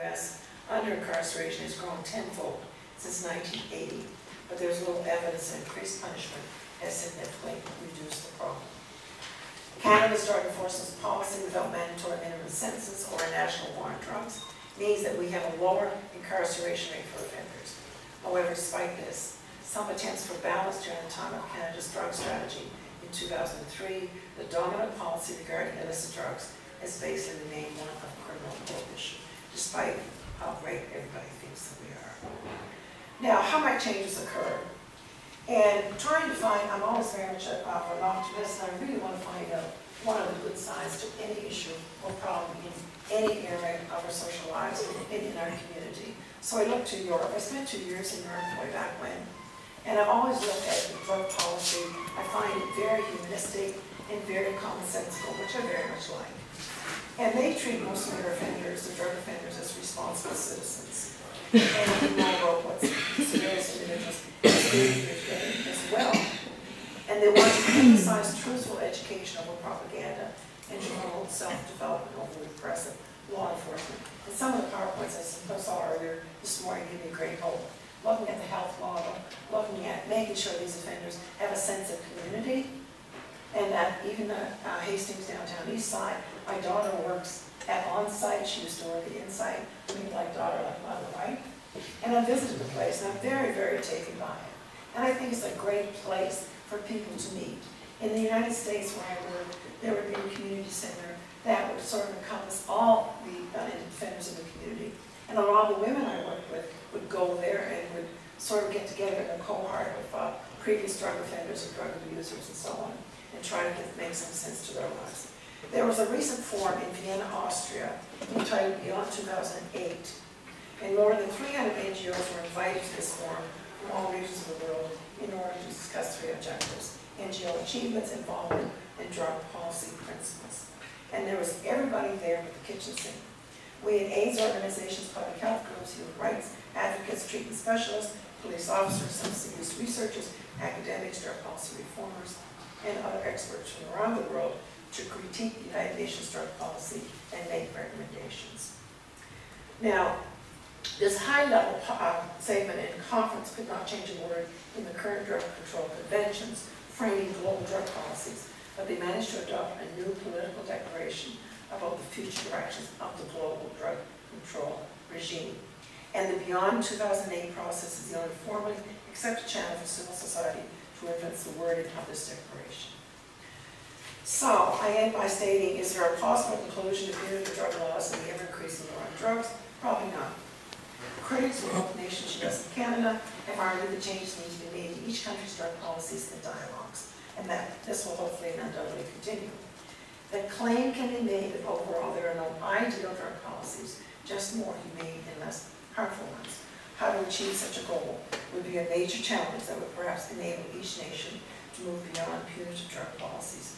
U.S. under incarceration has grown tenfold since 1980, but there's little evidence that increased punishment has significantly reduced the problem. Canada's drug enforcement policy without mandatory minimum sentences or a national war on drugs means that we have a lower incarceration rate for offenders. However, despite this, some attempts for balance during the time of Canada's drug strategy in 2003, the dominant policy regarding illicit drugs has basically remained one of criminal prohibition, despite how great everybody thinks that we are. Now, how might changes occur? And trying to find, I'm always very much an optimist, and I really want to find out what are the good sides to any issue or problem in any area of our social lives and in our community. So I looked to Europe. I spent 2 years in Europe way back when, and I've always looked at the drug policy. I find it very humanistic and very commonsensical, which I very much like. And they treat most of their offenders, the drug offenders, as responsible citizens. And we know what's the various individuals as well. And they want to emphasize truthful education over propaganda and to promote self-development over repressive law enforcement. And some of the PowerPoints I saw earlier this morning give me great hope. Looking at the health model, looking at making sure these offenders have a sense of community, and that even at Hastings downtown east side, my daughter works at on-site. She used to work at inside. Maybe like daughter, like mother, right? And I visited the place, and I'm very, very taken by it. And I think it's a great place for people to meet. In the United States, where I work, there would be a community center that would sort of encompass all the offenders in the community. And a lot of the women I worked with would go there and would sort of get together in a cohort of previous drug offenders and drug abusers and so on, and try to make some sense to their lives. There was a recent forum in Vienna, Austria, entitled Beyond 2008, and more than 300 NGOs were invited to this forum from all regions of the world in order to discuss 3 objectives: NGO achievements, involvement, and drug policy principles. And there was everybody there with the kitchen sink. We had AIDS organizations, public health groups, human rights advocates, treatment specialists, police officers, substance abuse researchers, academics, drug policy reformers, and other experts from around the world to critique the United Nations drug policy and make recommendations. Now, this high-level statement and conference could not change a word in the current drug control conventions framing global drug policies, but they managed to adopt a new political declaration about the future directions of the global drug control regime. And the Beyond 2008 process is the only formally accepted channel for civil society to influence the wording of this declaration. So, I end by stating, is there a possible conclusion to view the drug laws and the ever-increasing war on drugs? Probably not. Critics of both nations, US and Canada, have argued that changes need to be made to each country's drug policies and dialogues, and that this will hopefully and undoubtedly continue. The claim can be made that overall there are no ideal drug policies, just more humane and less harmful ones. How to achieve such a goal would be a major challenge that would perhaps enable each nation to move beyond punitive drug policies